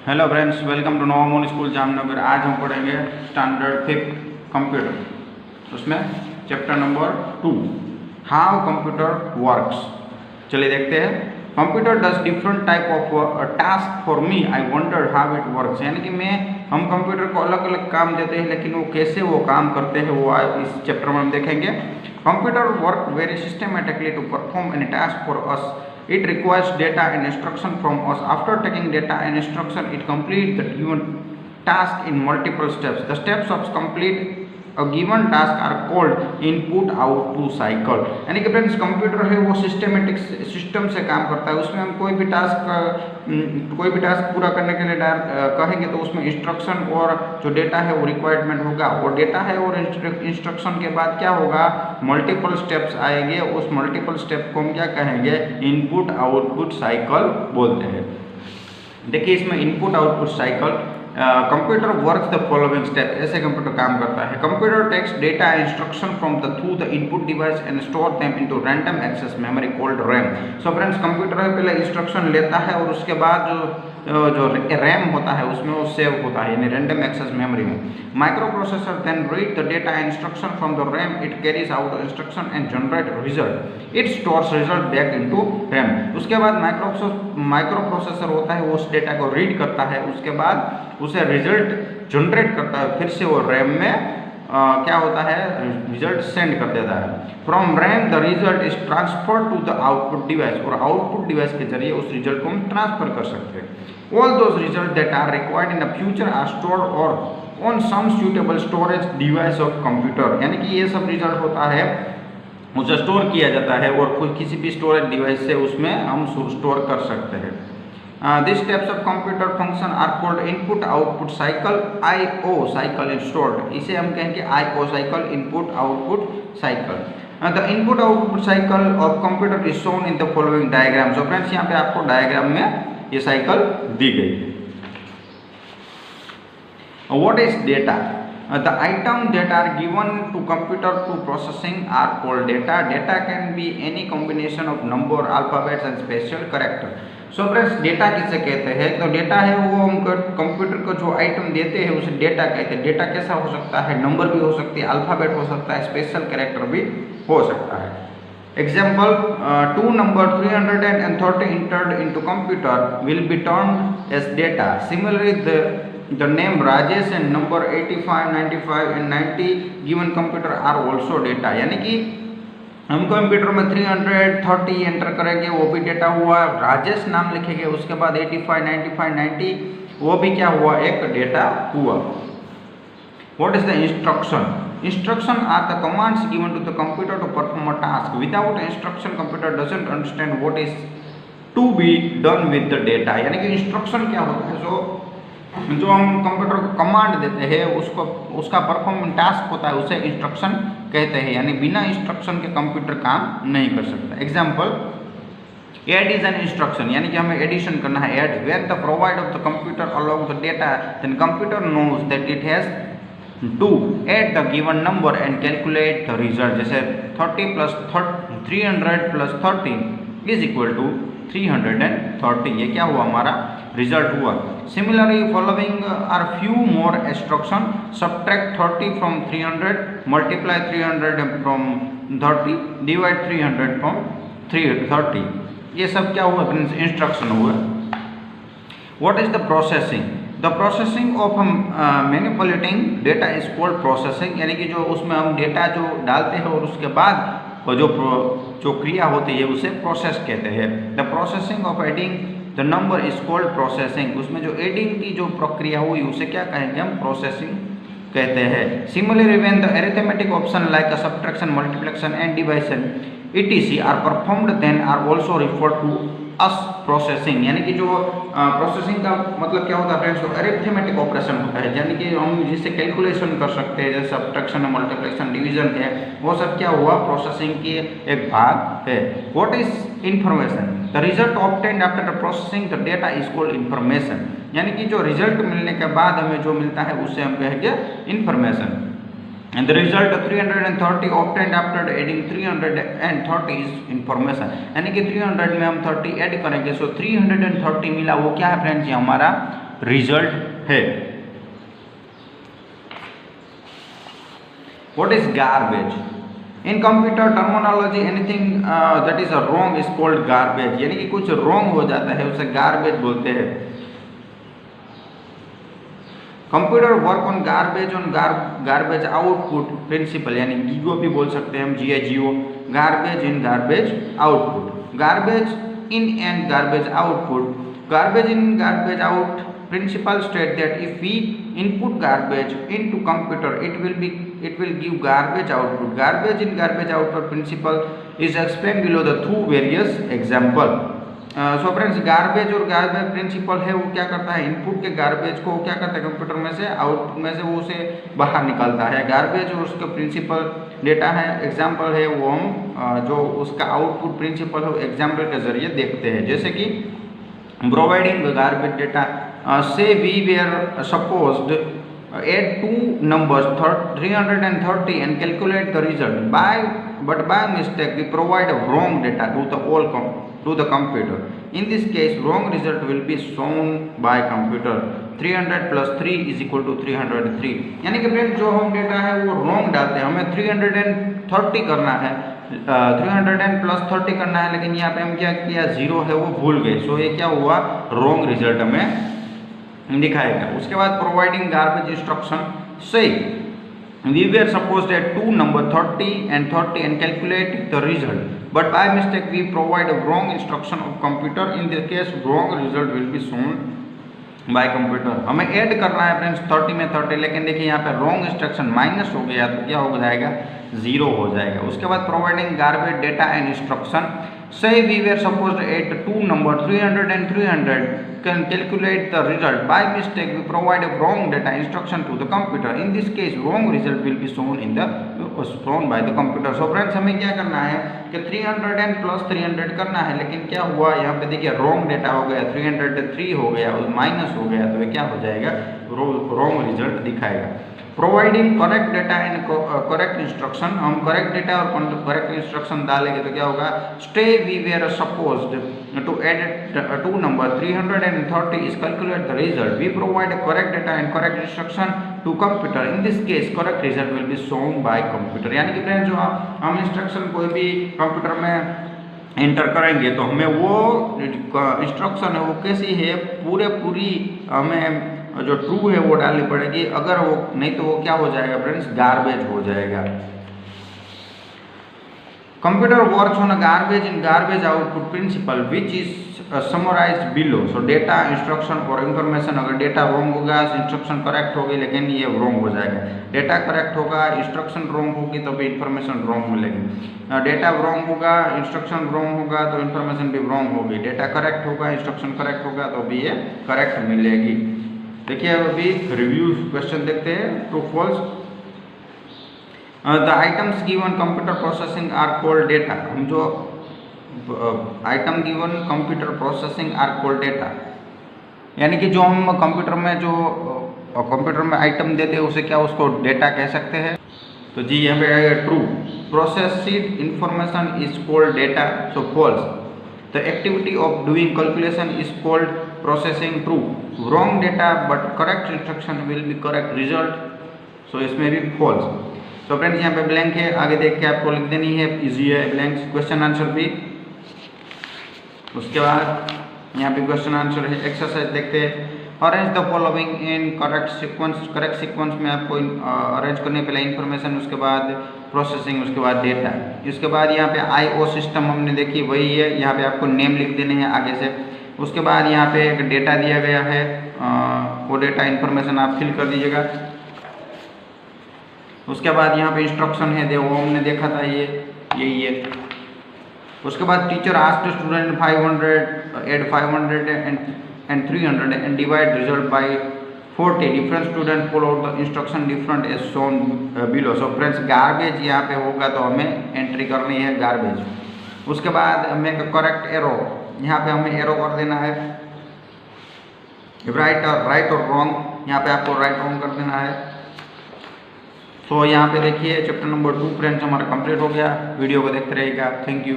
Hello friends, welcome to नोवा मोन school Jamnagar. आज हम पढ़ेंगे स्टैंडर्ड 5 कंप्यूटर, उसमें chapter number 2 how computer works. चलिए देखते हैं। Computer does different type of task for me, I wonder how it works. यानी कि हम कंप्यूटर को अलग अलग काम देते हैं, लेकिन वो कैसे वो काम करते हैं वो आज इस चैप्टर में हम देखेंगे। Computer work very systematically to perform any task for us. It requires data and instruction from us. After taking data and instruction, it completes the given task in multiple steps. The steps of complete a given task are called input output cycle. यानी कि friends computer है वो systematic system से काम करता है। उसमें हम कोई भी टास्क पूरा करने के लिए कहेंगे तो उसमें इंस्ट्रक्शन और जो डेटा है वो रिक्वायरमेंट होगा, और डेटा है और इंस्ट्रक्शन के बाद क्या होगा, मल्टीपल स्टेप्स आएंगे। उस मल्टीपल स्टेप को हम क्या कहेंगे, इनपुट आउटपुट साइकिल बोलते हैं। देखिए इसमें input output cycle, computer works the following step. ऐसे कंप्यूटर काम करता है। Computer takes data instruction from the through the input device and store them into random access memory called RAM. So friends computer पहले instruction लेता है और उसके बाद जो रैम होता है उसमें वो सेव होता है, यानी रैंडम एक्सेस मेमोरी में। Microprocessor then read the data instruction from the RAM, it carries out instruction and generate result, it stores result back into RAM. उसके बाद माइक्रो प्रोसेसर होता है वो उस डेटा को रीड करता है, उसके बाद उसे रिजल्ट जनरेट करता है, फिर से वो रैम में क्या होता है, रिजल्ट सेंड कर देता है। From RAM the result is transfer to the output device, और आउटपुट डिवाइस के जरिए उस रिजल्ट को हम ट्रांसफर कर सकते हैं। All those result that are required in the future are stored और on some suitable storage device of computer. यानी कि ये सब रिजल्ट होता है उसे स्टोर किया जाता है और कोई किसी भी स्टोरेज डिवाइस से उसमें हम स्टोर कर सकते हैं। These steps of computer function are called input output cycle, I/O cycle is stored. इसे हम कहेंगे I/O cycle, input output cycle. The input output cycle of computer is shown in the following diagram. So friends यहाँ पे आपको diagram में ये cycle दी गई है। What is data? The item that are given to computer to processing are called data. Data can be any combination of number, alphabets and special character. So friends data किसे कहते हैं, तो data है वो हम computer को जो item देते हैं उसे डेटा कहते हैं। डेटा कैसा हो सकता है, नंबर भी हो सकती है, अल्फ़ाबेट हो सकता है, स्पेशल कैरेक्टर भी हो सकता है। Example, 2 number 330 entered into computer will be turned as data. Similarly the name Rajesh and number 85, 95 and 90 given computer are also data. यानी कि हम कंप्यूटर में 330 एंटर करेंगे, वो भी डेटा हुआ। राजेश नाम लिखेंगे, उसके बाद 85, 95, 90 वो भी क्या हुआ, एक डेटा हुआ। What is the instruction? Instruction are the commands given to the computer to perform a task. Without instruction computer doesn't understand what is to be done with the data. यानी कि इंस्ट्रक्शन क्या होता है, जो हम computer को command देते हैं उसका परफॉर्म टास्क होता है, उसे इंस्ट्रक्शन कहते हैं। यानी बिना इंस्ट्रक्शन के कंप्यूटर काम नहीं कर सकता। Example, add is an instruction, यानी कि हमें एडिशन करना है। Add where the provide of the computer along the data, then computer knows that it has to add the given number and calculate the result. जैसे 30 plus 300 plus 30 is equal to 330, ये क्या हुआ, हमारा result हुआ। Similarly following are few more instruction, subtract 30 from 300, multiply 300 from 30, divide 300 from 330। ये सब क्या हुआ, इंस्ट्रक्शन हुआ। What is the processing? The processing of manipulating data is called processing. यानी कि जो उसमें हम डेटा जो डालते हैं और उसके बाद और जो क्रिया होती है उसे प्रोसेस कहते हैं। The processing of adding the number is called processing. उसमें जो एडिंग की जो प्रक्रिया हुई उसे क्या कहेंगे, हम प्रोसेसिंग कहते हैं। Similarly when the arithmetic option like a subtraction, multiplication and division etc are performed then are also referred to as processing. यानी कि जो प्रोसेसिंग का मतलब क्या होता है फ्रेंड्स, जो अरिथमेटिक ऑपरेशन होता है, यानी कि हम जिससे कैलकुलेशन कर सकते हैं, जैसे सब्ट्रैक्शन, मल्टीप्लिकेशन, डिवीजन है, वो सब क्या हुआ, प्रोसेसिंग की एक भाग है। What is information? The result obtained after the processing the data is called information. यानी कि जो रिजल्ट मिलने के बाद हमें जो मिलता है उससे हम कहेंगे information. And the result of 330 obtained after adding 330 is information। यानी कि 300 में हम 30 ऐड करेंगे, सो 330 मिला, वो क्या है फ्रेंड्स, ये हमारा रिजल्ट है। What is garbage? In computer terminology, anything that is wrong is called garbage. यानी कि कुछ wrong हो जाता है उसे garbage बोलते हैं। Computer work on garbage output principle, यानी गीगो भी बोल सकते हैं हम, GIGO, garbage in garbage output, garbage in and garbage output, garbage in garbage out principle state that if we input garbage into computer it will give garbage output. Garbage in garbage output principle is explained below the through various example. So friends, garbage और garbage principal है वो क्या करता है, input के garbage को क्या करता है कंप्यूटर में से, आउटपुट में से वो उसे बाहर निकालता है। गार्बेज और उसका प्रिंसिपल डेटा है, एग्जांपल है वो हम जो उसका आउटपुट प्रिंसिपल है एग्जांपल के जरिए देखते हैं। जैसे कि providing garbage data, say we were supposed add two numbers 330 and calculate the result, but by mistake we provide wrong data to the computer. In this case wrong result will be shown by computer. 300 plus 3 is equal to 303। यानी कि friend जो हम data है वो wrong डालते हैं, हमें 330 करना है, 300 प्लस 30 करना है, लेकिन यहाँ पे हम क्या किया, 0 है वो भूल गए। सो ये क्या हुआ, रॉन्ग रिजल्ट हमें दिखाएगा। उसके बाद प्रोवाइडिंग गार्बेज इंस्ट्रक्शन, से we were supposed to add two number 30 and calculate the result, but by mistake we provide a wrong instruction of computer. In this case wrong result will be shown by computer। हमें add करना है friends 30 में 30, लेकिन देखिए यहाँ पे wrong instruction minus हो गया तो क्या हो जाएगा, 0 हो जाएगा। उसके बाद providing garbage data and instruction, say we were supposed to add two number 300 and 300 can calculate the result, by mistake we provide a wrong data instruction to the computer. In this case wrong result will be shown by the computer। so friends, हमें क्या करना है कि 300 and plus 300 करना है, लेकिन क्या हुआ यहाँ पे देखिए रॉन्ग डेटा हो गया, 303 हो गया और माइनस हो गया, तो ये क्या हो जाएगा, रॉन्ग रिजल्ट दिखाएगा। Providing correct data and correct instruction, हम करेक्ट डेटा और करेक्ट इंस्ट्रक्शन डालेंगे तो क्या होगा, stay we were supposed to add two number 330 is calculate the result, we provide correct data and correct instruction to computer। in this case correct result will be shown by computer। यानी कि friends जो हम instruction कोई भी computer में enter करेंगे तो हमें वो इंस्ट्रक्शन है वो कैसी है, पूरी हमें जो ट्रू है वो डालनी पड़ेगी, अगर वो नहीं तो वो क्या हो जाएगा फ्रेंड्स, गार्बेज हो जाएगा। Computer works on garbage in garbage output principal which is summarised below. So data instruction और इंफॉर्मेशन, अगर डेटा रॉन्ग होगा इंस्ट्रक्शन करेक्ट होगी, लेकिन ये रॉन्ग हो जाएगा। डेटा करेक्ट होगा, इंस्ट्रक्शन रॉन्ग होगी तो भी इंफॉर्मेशन रॉन्ग मिलेगी। डेटा रॉन्ग होगा, इंस्ट्रक्शन रॉन्ग होगा तो इंफॉर्मेशन भी रॉन्ग होगी। डेटा करेक्ट होगा, इंस्ट्रक्शन करेक्ट होगा तो भी ये करेक्ट मिलेगी। देखिए अब अभी रिव्यू क्वेश्चन देखते हैं, true false. The items given computer processing are called data. हम जो item given computer processing are called data, यानी कि जो हम कंप्यूटर में आइटम देते हैं उसे क्या, उसको डेटा कह सकते हैं। तो जी यहाँ पे आएगा true, processed information is called data. So false, the activity of doing calculation is called processing. True, wrong data but correct instruction will be correct result. So इसमें भी फॉल्स। सो फ्रेंड्स यहाँ पे ब्लैंक है, आगे देख के आपको लिख देनी है, इजी है ब्लैंक, क्वेश्चन आंसर भी। उसके बाद यहाँ पे क्वेश्चन आंसर है, एक्सरसाइज देखते हैं। Arrange the following in correct sequence. Correct sequence में आपको अरेंज करने पहले इन्फॉर्मेशन, उसके बाद प्रोसेसिंग, उसके बाद डेटा। इसके बाद यहाँ पे IO सिस्टम हमने देखी वही है, यहाँ पे आपको नेम लिख देने हैं आगे से। उसके बाद यहाँ पे एक डेटा दिया गया है, वो डेटा इन्फॉर्मेशन आप फिल कर दीजिएगा। उसके बाद यहाँ पे इंस्ट्रक्शन है, वो हमने देखा था, यही है। उसके बाद teacher asked student 500 add 500 and 300 and divide result by 40। different student followed the instruction different as shown below। so friends, garbage यहाँ पे होगा तो हमें एंट्री करनी है गार्बेज। उसके बाद मेक करेक्ट एरो, यहाँ पे हमें एरो कर देना है। राइट और रॉन्ग, यहाँ पे आपको राइट रॉन्ग कर देना है। तो यहाँ पे देखिए चैप्टर नंबर 2 फ्रेंड्स हमारा कंप्लीट हो गया। वीडियो को देखते रहिएगा। Thank you.